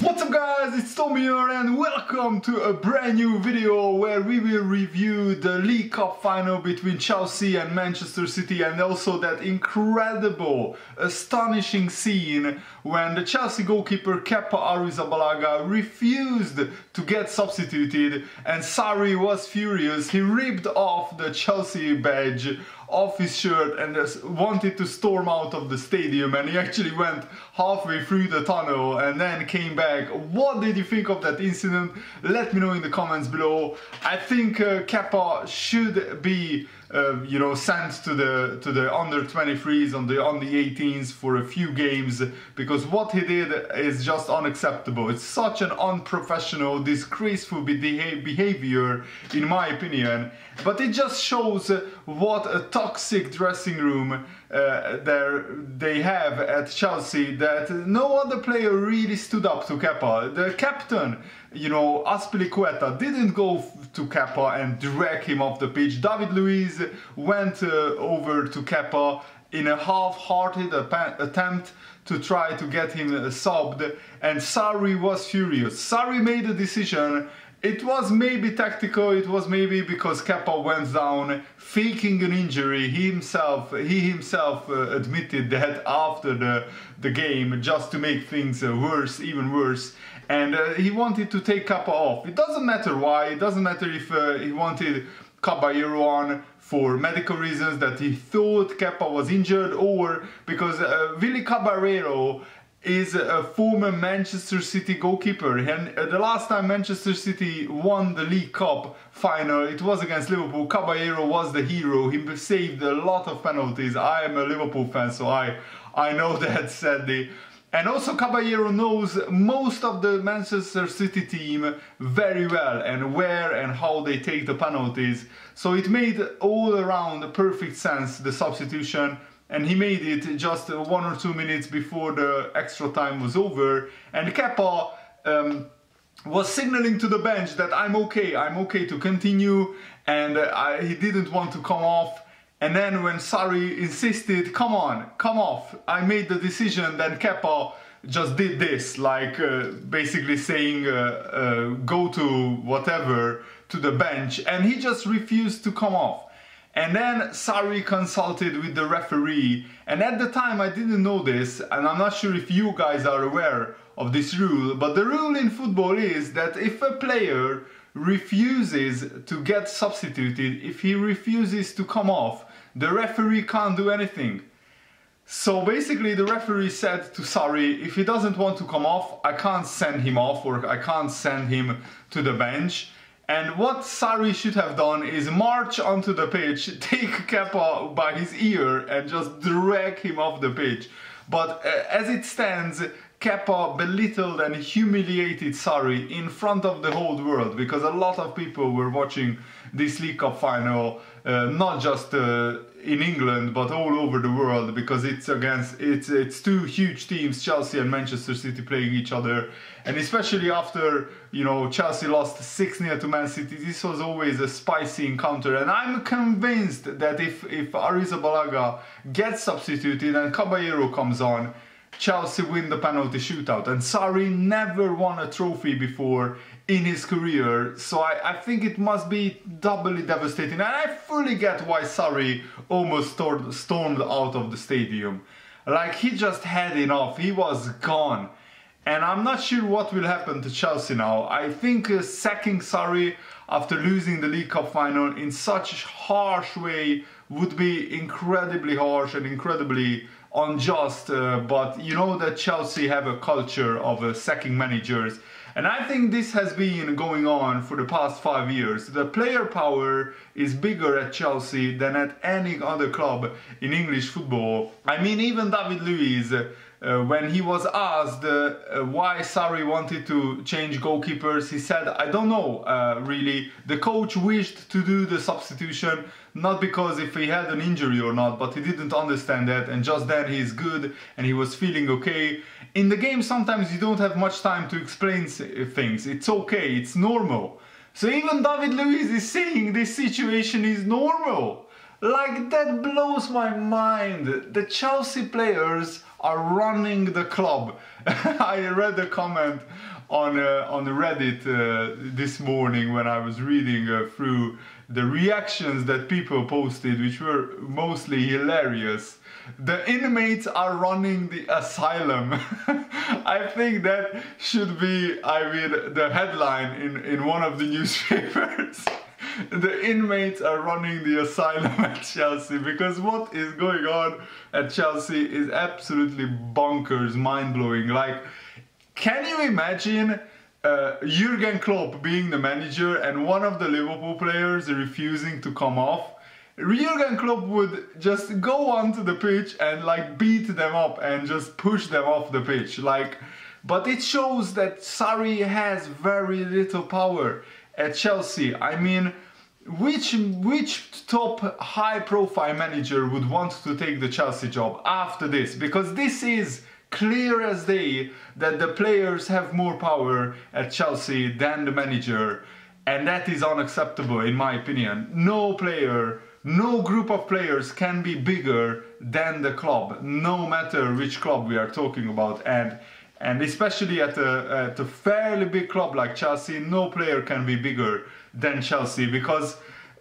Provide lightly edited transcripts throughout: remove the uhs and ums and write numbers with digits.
What's up guys, it's Tommy here and welcome to a brand new video where we will review the League Cup final between Chelsea and Manchester City, and also that incredible, astonishing scene when the Chelsea goalkeeper Kepa Arrizabalaga refused to get substituted and Sarri was furious. He ripped off the Chelsea badge off his shirt and wanted to storm out of the stadium, and he actually went halfway through the tunnel and then came back. What did you think of that incident? Let me know in the comments below. I think Kepa should be sent to the under 23s on the 18s for a few games, because what he did is just unacceptable. It's such an unprofessional, disgraceful behavior in my opinion, but it just shows what a toxic dressing room they have at Chelsea, that no other player really stood up to Kepa. The captain, Azpilicueta, didn't go to Kepa and drag him off the pitch. David Luiz went over to Kepa in a half-hearted attempt to try to get him subbed, and Sarri was furious. Sarri made a decision. It was maybe tactical, it was maybe because Kepa went down faking an injury. He himself admitted that after the game, just to make things worse, even worse. And he wanted to take Kepa off. It doesn't matter why, it doesn't matter if he wanted Caballero on for medical reasons, that he thought Kepa was injured, or because Willy Caballero is a former Manchester City goalkeeper, and the last time Manchester City won the League Cup final, it was against Liverpool. Caballero was the hero. He saved a lot of penalties. I am a Liverpool fan, so I know that, sadly. And also Caballero knows most of the Manchester City team very well, and where and how they take the penalties. So it made all around perfect sense, the substitution. And he made it just 1 or 2 minutes before the extra time was over. And Kepa was signaling to the bench that I'm okay to continue, and he didn't want to come off. And then when Sarri insisted, come on, come off, I made the decision, then Kepa just did this, like basically saying go to whatever, to the bench, and he just refused to come off. And then Sarri consulted with the referee, and at the time I didn't know this, and I'm not sure if you guys are aware of this rule, but the rule in football is that if a player refuses to get substituted, if he refuses to come off, the referee can't do anything. So basically the referee said to Sarri, if he doesn't want to come off, I can't send him off, or I can't send him to the bench. And what Sarri should have done is march onto the pitch, take Kepa by his ear and just drag him off the pitch. But as it stands, Kepa belittled and humiliated Sarri in front of the whole world, because a lot of people were watching this League Cup final, not just in England but all over the world, because it's two huge teams, Chelsea and Manchester City, playing each other. And especially after Chelsea lost 6-0 to Man City, this was always a spicy encounter. And I'm convinced that if Arrizabalaga gets substituted and Caballero comes on, Chelsea win the penalty shootout. And Sarri never won a trophy before in his career, so I think it must be doubly devastating. And I fully get why Sarri almost stormed out of the stadium. Like, he just had enough, he was gone. And I'm not sure what will happen to Chelsea now. I think sacking Sarri after losing the League Cup final in such a harsh way would be incredibly harsh and incredibly unjust, but you know that Chelsea have a culture of sacking managers, and I think this has been going on for the past 5 years. The player power is bigger at Chelsea than at any other club in English football. I mean, even David Luiz, when he was asked why Sarri wanted to change goalkeepers, he said, I don't know, really. The coach wished to do the substitution, not because if he had an injury or not, but he didn't understand that, and just then he's good and he was feeling okay. In the game sometimes you don't have much time to explain things. It's okay, it's normal. So even David Luiz is saying this situation is normal. Like, that blows my mind. The Chelsea players are running the club. I read a comment on Reddit this morning when I was reading through the reactions that people posted, which were mostly hilarious. The inmates are running the asylum. I think that should be, I mean, the headline in one of the newspapers. The inmates are running the asylum at Chelsea, because what is going on at Chelsea is absolutely bonkers, mind-blowing. Like, can you imagine Jurgen Klopp being the manager and one of the Liverpool players refusing to come off? Jurgen Klopp would just go onto the pitch and like beat them up and just push them off the pitch. Like, but it shows that Sarri has very little power at Chelsea. I mean, which top high-profile manager would want to take the Chelsea job after this? Because this is clear as day that the players have more power at Chelsea than the manager, and that is unacceptable in my opinion. No player, no group of players can be bigger than the club, no matter which club we are talking about, and especially at a fairly big club like Chelsea, no player can be bigger than Chelsea, because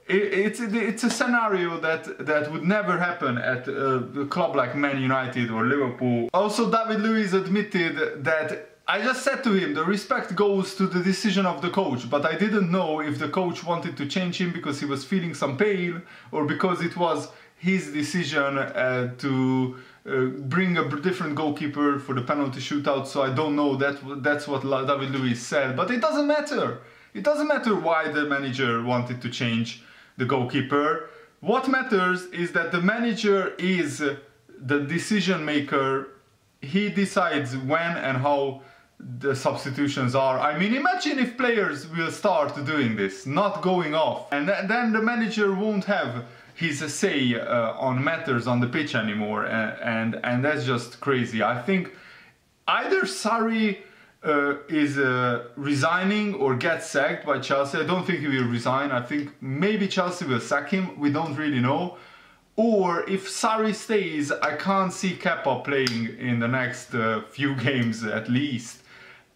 it's a scenario that would never happen at a club like Man United or Liverpool. Also, David Luiz admitted that, I just said to him, the respect goes to the decision of the coach, but I didn't know if the coach wanted to change him because he was feeling some pain or because it was his decision to bring a different goalkeeper for the penalty shootout. So I don't know, that's what David Luiz said, but it doesn't matter. It doesn't matter why the manager wanted to change the goalkeeper. What matters is that the manager is the decision maker. He decides when and how the substitutions are. I mean, imagine if players will start doing this, not going off, and then the manager won't have his say on matters on the pitch anymore, and that's just crazy. I think either Sarri is resigning or gets sacked by Chelsea. I don't think he will resign. I think maybe Chelsea will sack him. We don't really know. Or if Sarri stays, I can't see Kepa playing in the next few games at least.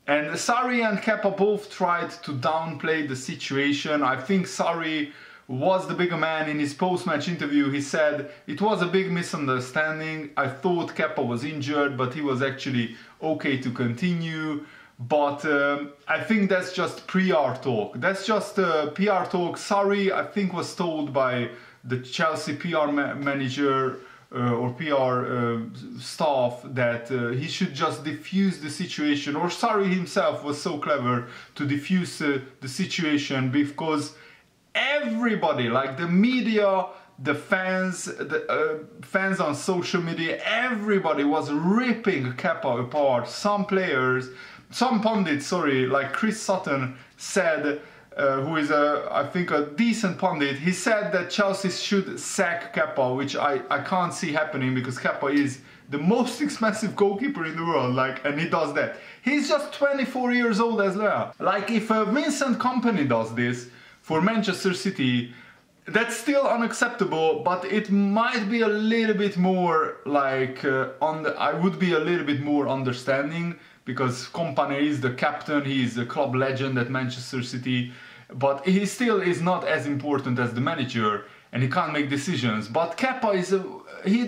And Sarri and Kepa both tried to downplay the situation. I think Sarri was the bigger man. In his post-match interview, he said, "It was a big misunderstanding. I thought Kepa was injured, but he was actually okay to continue." But I think that's just PR talk. That's just PR talk. Sarri, I think, was told by the Chelsea PR manager or PR staff that he should just diffuse the situation. Or Sarri himself was so clever to diffuse the situation, because everybody, like the media, the fans on social media, everybody was ripping Kepa apart. Some pundits, like Chris Sutton said, who is I think a decent pundit, he said that Chelsea should sack Kepa, which I can't see happening, because Kepa is the most expensive goalkeeper in the world, and he does that. He's just 24 years old as well. Like, if Vincent Kompany does this for Manchester City, that's still unacceptable, but it might be a little bit more I would be a little bit more understanding, because Kompany is the captain, he is a club legend at Manchester City, but he still is not as important as the manager, and he can't make decisions. But Kepa is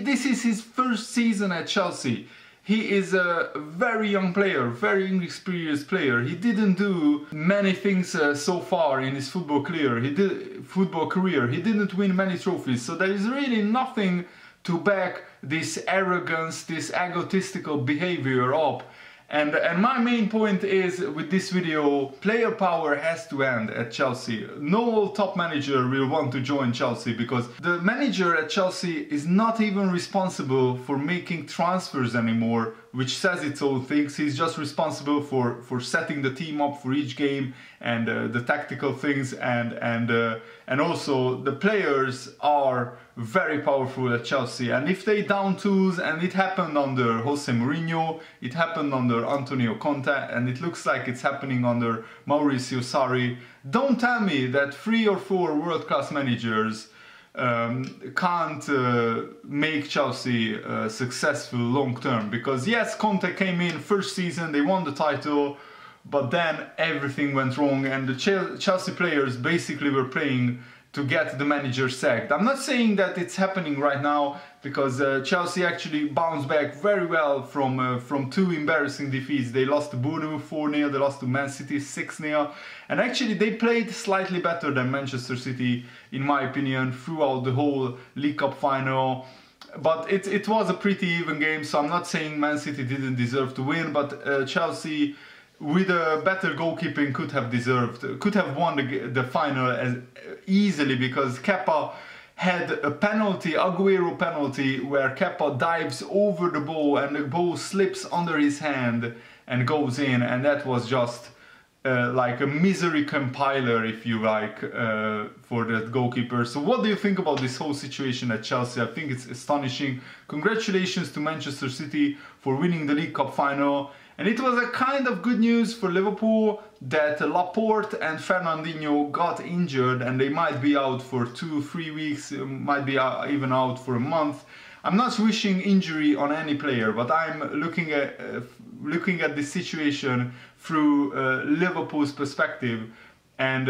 this is his first season at Chelsea. He is a very young player, very inexperienced player. He didn't do many things so far in his football career. He didn't win many trophies, so there is really nothing to back this arrogance, this egotistical behavior up. And my main point is, with this video, player power has to end at Chelsea. No top manager will want to join Chelsea, because the manager at Chelsea is not even responsible for making transfers anymore, which says its own things. He's just responsible for setting the team up for each game and the tactical things, and also the players are very powerful at Chelsea. And if they down tools, and it happened under Jose Mourinho, it happened under Antonio Conte, and it looks like it's happening under Mauricio Sarri, don't tell me that 3 or 4 world-class managers can't make Chelsea successful long term, because yes, Conte came in first season, they won the title, but then everything went wrong and the Chelsea players basically were playing to get the manager sacked. I'm not saying that it's happening right now, because Chelsea actually bounced back very well from two embarrassing defeats. They lost to Bournemouth 4-0, they lost to Man City 6-0, and actually they played slightly better than Manchester City, in my opinion, throughout the whole League Cup final. But it was a pretty even game, so I'm not saying Man City didn't deserve to win, but Chelsea, with a better goalkeeping, could have won the final as easily, because Kepa had a penalty, Aguero penalty, where Kepa dives over the ball and the ball slips under his hand and goes in, and that was just like a misery compiler, if you like, for that goalkeeper. So what do you think about this whole situation at Chelsea? I think it's astonishing. Congratulations to Manchester City for winning the League Cup final. And it was a kind of good news for Liverpool that Laporte and Fernandinho got injured and they might be out for 2-3 weeks, might be even out for a month. I'm not wishing injury on any player, but I'm looking at this situation through Liverpool's perspective. And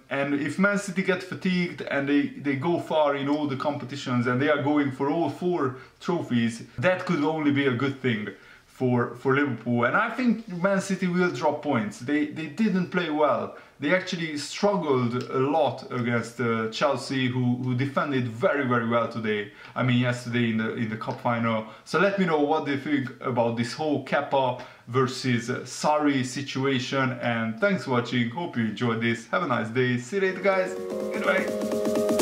if Man City get fatigued and they go far in all the competitions and they are going for all 4 trophies, that could only be a good thing for Liverpool. And I think Man City will drop points. They didn't play well. They actually struggled a lot against Chelsea, who defended very well today. I mean yesterday in the cup final. So let me know what they think about this whole Kepa versus Sarri situation. And thanks for watching. Hope you enjoyed this. Have a nice day. See you later, guys. Goodbye.